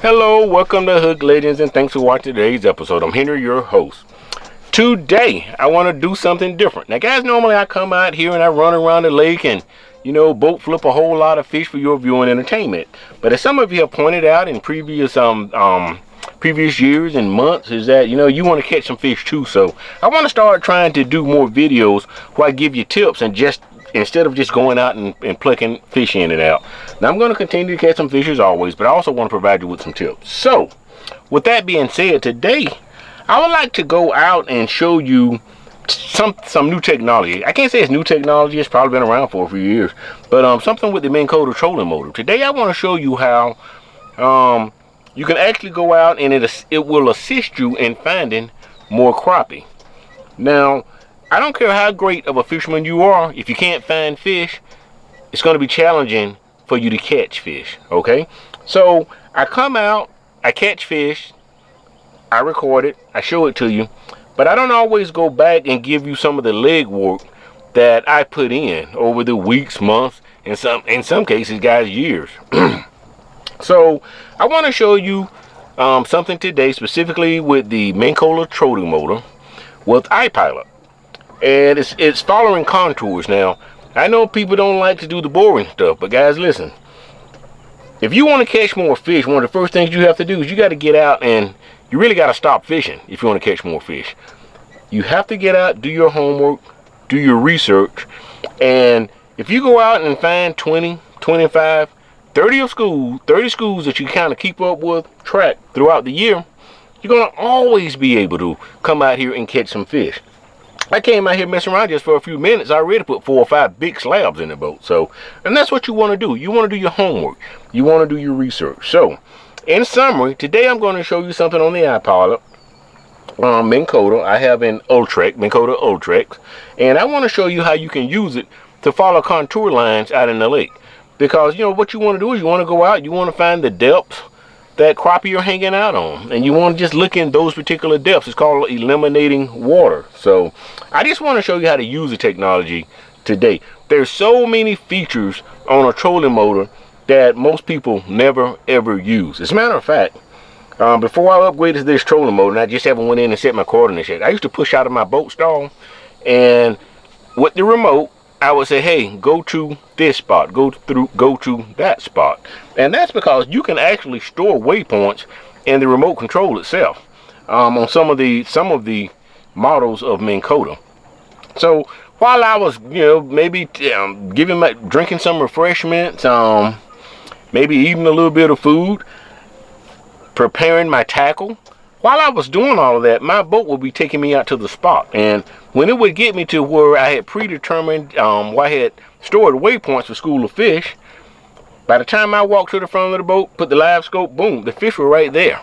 Hello, welcome to Hook Legends, and thanks for watching today's episode. I'm Henry, your host. Today, I want to do something different. Now, guys, normally I come out here and I run around the lake and, boat flip a whole lot of fish for your viewing entertainment. But as some of you have pointed out in previous years and months, is that, you want to catch some fish too. So I want to start trying to do more videos where I give you tips and just instead of just going out and plucking fish in and out. Now, I'm going to continue to catch some fish as always, but I also want to provide you with some tips. So, with that being said, today, I would like to go out and show you some new technology. I can't say it's new technology, it's probably been around for a few years, but something with the Minn Kota trolling motor. Today, I want to show you how you can actually go out and it will assist you in finding more crappie. Now, I don't care how great of a fisherman you are, if you can't find fish, it's going to be challenging for you to catch fish, okay? So, I come out, I catch fish, I record it, I show it to you, but I don't always go back and give you some of the leg work that I put in over the weeks, months, and in some cases, guys, years. So, I want to show you something today, specifically with the Minn Kota trolling motor with iPilot. And it's following contours. Now, I know people don't like to do the boring stuff, but guys, listen. If you want to catch more fish, one of the first things you have to do is you got to get out, and you really got to stop fishing if you want to catch more fish. You have to get out, do your homework, do your research, and if you go out and find 20, 25, 30 schools that you kind of keep up with, track throughout the year, you're going to always be able to come out here and catch some fish. I came out here messing around just for a few minutes. I already put 4 or 5 big slabs in the boat. So, and that's what you want to do. You want to do your homework. You want to do your research. So, in summary, today I'm going to show you something on the iPilot. Minn Kota. I have an Ultrex, Minn Kota Ultrex. And I want to show you how you can use it to follow contour lines out in the lake. Because, what you want to do is you want to go out, you want to find the depths that crappie are hanging out on, and you want to just look in those particular depths. It's called eliminating water. So I just want to show you how to use the technology today. There's so many features on a trolling motor that most people never ever use. As a matter of fact, before I upgraded to this trolling motor, and I just haven't went in and set my coordinates yet, I used to push out of my boat stall, and with the remote I would say, hey, go to this spot, go to that spot. And that's because you can actually store waypoints in the remote control itself on some of the models of Minn Kota. So while I was, maybe drinking some refreshments, maybe eating a little bit of food, preparing my tackle, while I was doing all of that, my boat would be taking me out to the spot. And when it would get me to where I had predetermined, where I had stored waypoints for school of fish, by the time I walked to the front of the boat, put the live scope, boom, the fish were right there.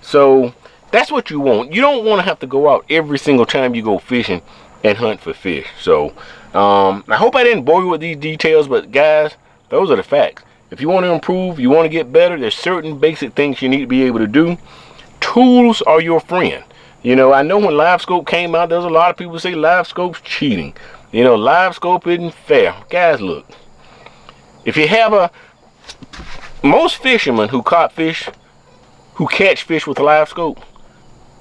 So that's what you want. You don't want to have to go out every single time you go fishing and hunt for fish. So I hope I didn't bore you with these details, but guys, those are the facts. If you want to improve, you want to get better, there's certain basic things you need to be able to do. Tools are your friend. I know when livescope came out, there's a lot of people who say livescope's cheating. Livescope isn't fair. Guys, look. If you have most fishermen who catch fish with livescope,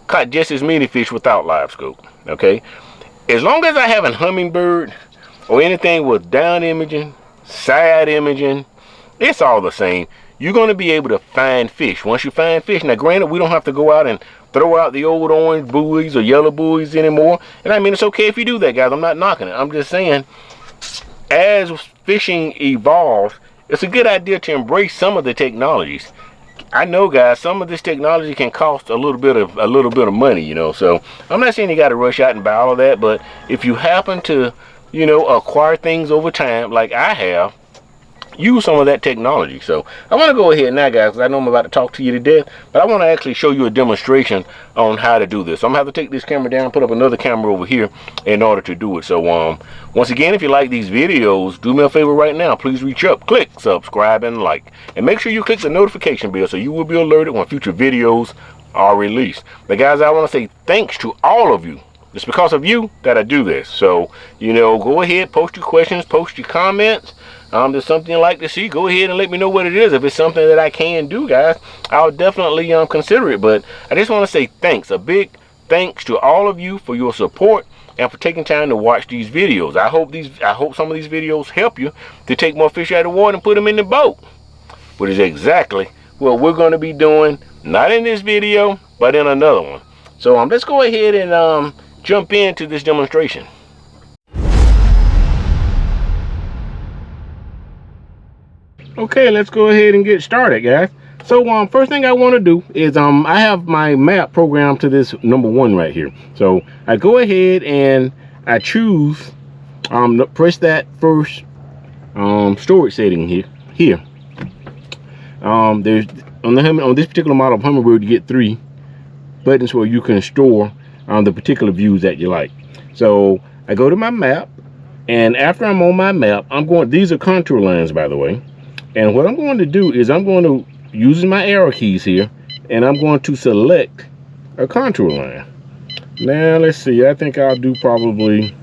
caught just as many fish without livescope. Okay? As long as I have a hummingbird or anything with down imaging, side imaging, it's all the same. You're going to be able to find fish. Once you find fish, now granted, we don't have to go out and throw out the old orange buoys or yellow buoys anymore. And I mean, it's okay if you do that, guys. I'm not knocking it. I'm just saying, as fishing evolves, it's a good idea to embrace some of the technologies. I know, guys, some of this technology can cost a little bit of money, So I'm not saying you got to rush out and buy all of that, but if you happen to, acquire things over time, like I have, use some of that technology. So I want to go ahead now, guys, because I know I'm about to talk to you to death, but I want to actually show you a demonstration on how to do this. So I'm going to have to take this camera down, put up another camera over here in order to do it. So once again, if you like these videos, do me a favor right now. Please reach up, click subscribe, and like. And make sure you click the notification bell so you will be alerted when future videos are released. But guys, I want to say thanks to all of you. It's because of you that I do this. So, go ahead, post your questions, post your comments. there's something you'd like to see, go ahead and let me know what it is. If it's something that I can do, guys, I'll definitely consider it. But I just want to say thanks, a big thanks to all of you for your support and for taking time to watch these videos. I hope some of these videos help you to take more fish out of the water and put them in the boat, which is exactly what we're going to be doing, not in this video, but in another one. So let's go ahead and jump into this demonstration. Okay, let's go ahead and get started, guys. So first thing I want to do is I have my map programmed to this number 1 right here. So I go ahead and I choose press that first storage setting here. There's on this particular model of Humminbird, you get 3 buttons where you can store the particular views that you like. So I go to my map, and after I'm on my map, these are contour lines, by the way. And what I'm going to do is I'm going to, using my arrow keys here, and I'm going to select a contour line. Now let's see, I think I'll do probably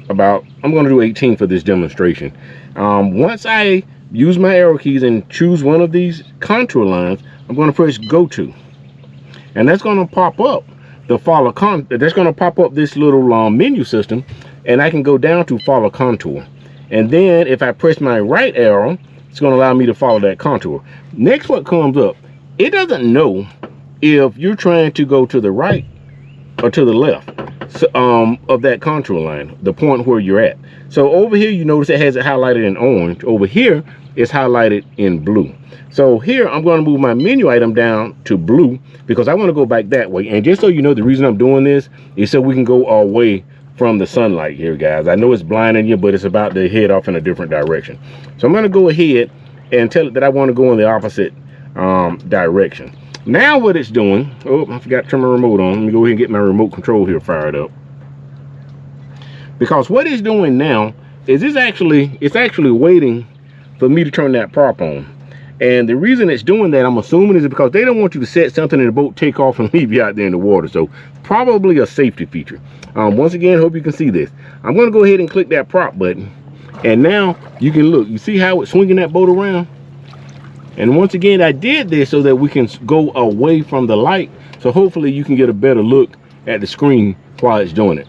I'm going to do 18 for this demonstration. Once I use my arrow keys and choose one of these contour lines, I'm going to press go to, and that's going to pop up the follow that's going to pop up this little menu system, and I can go down to follow contour. And then if I press my right arrow, it's going to allow me to follow that contour. Next, what comes up, it doesn't know if you're trying to go to the right or to the left of that contour line, the point where you're at. So over here, you notice it has it highlighted in orange. Over here, it's highlighted in blue. So here, I'm going to move my menu item down to blue because I want to go back that way. And just so you know, the reason I'm doing this is so we can go away from the sunlight here, guys. I know it's blinding you, but it's about to head off in a different direction. So I'm going to go ahead and tell it that I want to go in the opposite direction. Now what it's doing, oh, I forgot to turn my remote on. Let me go ahead and get my remote control here fired up. Because what it's doing now is it's actually waiting for me to turn that prop on. And the reason it's doing that, I'm assuming, is because they don't want you to set something in the boat, take off, and leave you out there in the water. So probably a safety feature. Once again, hope you can see this. I'm going to go ahead and click that prop button. And now you can look. You see how it's swinging that boat around? And once again, I did this so that we can go away from the light. So hopefully you can get a better look at the screen while it's doing it.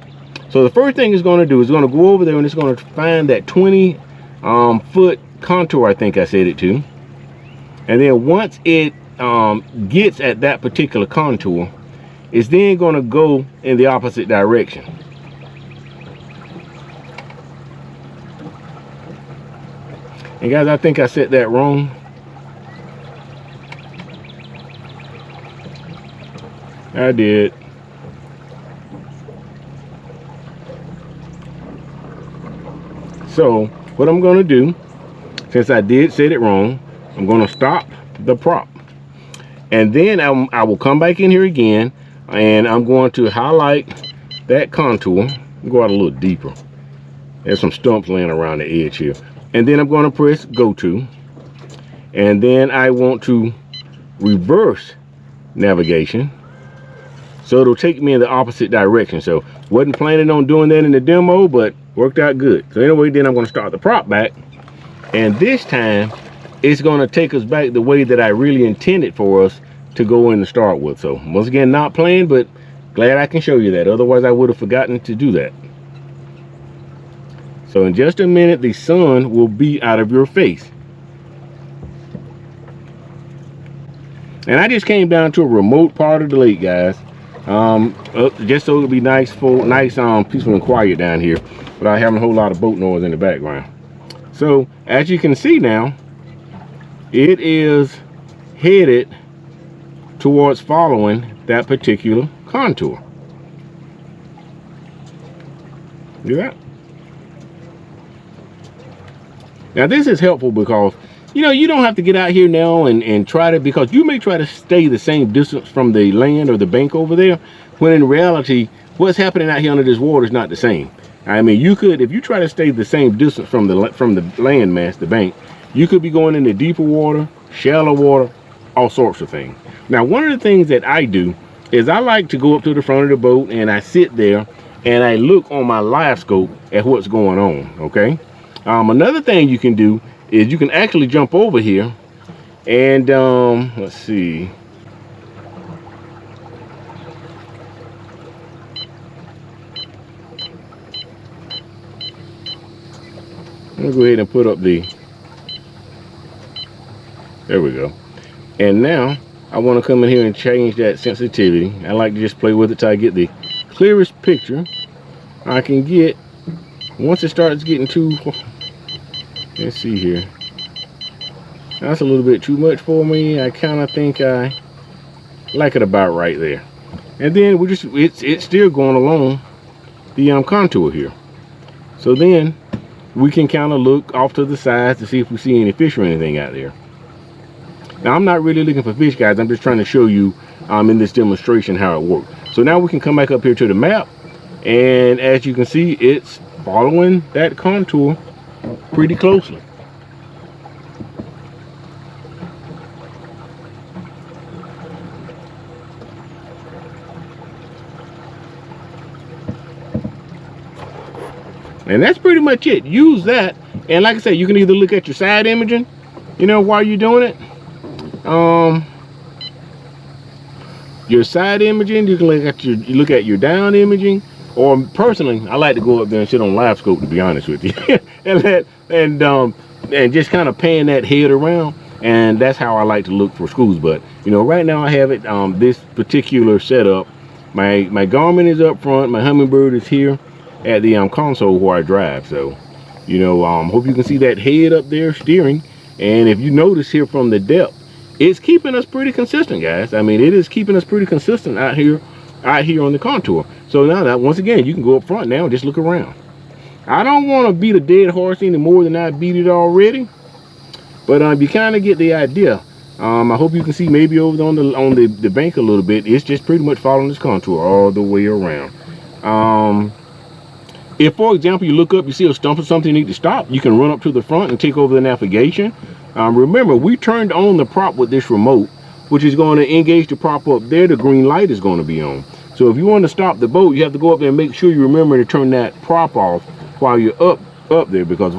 So the first thing it's going to do is going to go over there and it's going to find that 20 foot contour, I think I said it to. And then once it gets at that particular contour, it's then going to go in the opposite direction. And guys, I think I said that wrong. I did. So what I'm going to do, since I did say it wrong, I'm going to stop the prop. And then I will come back in here again, and I'm going to highlight that contour. Go out a little deeper. There's some stumps laying around the edge here. And then I'm going to press go to. And then I want to reverse navigation, so it'll take me in the opposite direction. So wasn't planning on doing that in the demo, but worked out good. So anyway, then I'm going to start the prop back. And this time, it's going to take us back the way that I really intended for us to go in to start with. So once again, not playing, but glad I can show you that. Otherwise, I would have forgotten to do that. So in just a minute, the sun will be out of your face. And I just came down to a remote part of the lake, guys. Just so it'll be nice, peaceful and quiet down here without having a whole lot of boat noise in the background. So as you can see now, it is headed towards following that particular contour. See that? Now this is helpful because, you know, you don't have to get out here now and try to, because you may try to stay the same distance from the land or the bank over there, when in reality, what's happening out here under this water is not the same. I mean, you could, if you try to stay the same distance from the land mass, the bank, you could be going into deeper water, shallow water, all sorts of things. Now, one of the things that I do is I like to go up to the front of the boat and I sit there and I look on my live scope at what's going on, okay? Another thing you can do is you can actually jump over here and let's see. I'm gonna go ahead and put up the, there we go. And now I want to come in here and change that sensitivity. I like to just play with it till I get the clearest picture I can get. Once it starts getting too, let's see here. That's a little bit too much for me. I kind of think I like it about right there. And then we just, it's still going along the contour here. So then we can kind of look off to the sides to see if we see any fish or anything out there. Now I'm not really looking for fish, guys. I'm just trying to show you in this demonstration how it works. So now we can come back up here to the map, and as you can see, it's following that contour pretty closely. And that's pretty much it. Use that, and like I said, you can either look at your side imaging, you know, while you're doing it. Your side imaging, you can look at your down imaging, or personally, I like to go up there and sit on livescope, to be honest with you, and just kind of pan that head around, and that's how I like to look for schools. But you know, right now I have it this particular setup. My Garmin is up front, my Humminbird is here at the console where I drive. So you know, hope you can see that head up there steering. And if you notice here from the depth, it's keeping us pretty consistent, guys. I mean, it is keeping us pretty consistent out here on the contour. So now that, once again, you can go up front now and just look around. I don't want to beat a dead horse any more than I beat it already, but you kind of get the idea. I hope you can see maybe over on the bank a little bit. It's just pretty much following this contour all the way around. If, for example, you look up, you see a stump or something you need to stop, you can run up to the front and take over the navigation. Remember, we turned on the prop with this remote, which is going to engage the prop up there. The green light is going to be on. So if you want to stop the boat, you have to go up there and make sure you remember to turn that prop off while you're up there, because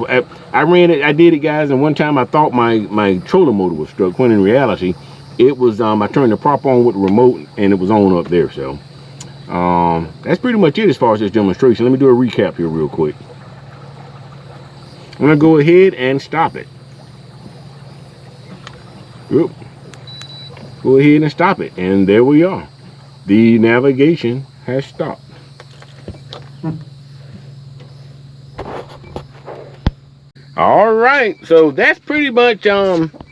I did it, guys, and one time I thought my trolling motor was struck, when in reality it was I turned the prop on with the remote and it was on up there. So that's pretty much it as far as this demonstration. Let me do a recap here real quick. I'm gonna go ahead and stop it. Oop. Go ahead and stop it, and there we are. The navigation has stopped. All right, so that's pretty much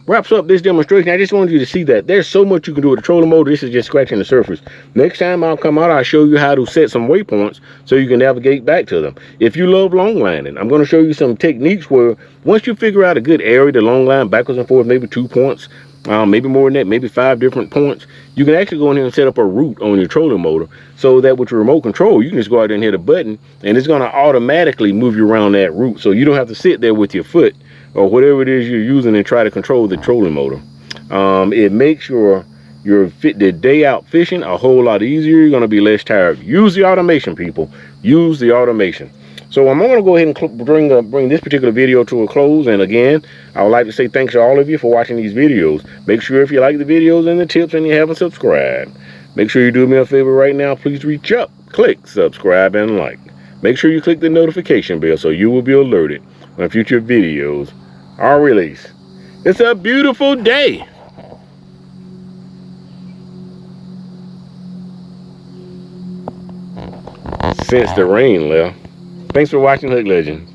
wraps up this demonstration. I just wanted you to see that there's so much you can do with the trolling motor. This is just scratching the surface. Next time I'll come out, I'll show you how to set some waypoints so you can navigate back to them. If you love long lining, I'm going to show you some techniques where once you figure out a good area to long line backwards and forth, maybe 2 points, maybe more than that, maybe 5 different points, you can actually go in here and set up a route on your trolling motor, so that with your remote control, you can just go out there and hit a button and it's going to automatically move you around that route, so you don't have to sit there with your foot or whatever it is you're using and try to control the trolling motor. It makes your the day out fishing a whole lot easier. You're going to be less tired. Use the automation, people. Use the automation. So I'm going to go ahead and bring this particular video to a close. And again, I would like to say thanks to all of you for watching these videos. Make sure if you like the videos and the tips and you haven't subscribed, make sure you do me a favor right now. Please reach up, click subscribe and like. Make sure you click the notification bell so you will be alerted when future videos are released. It's a beautiful day. Since the rain left. Thanks for watching Hook Legends.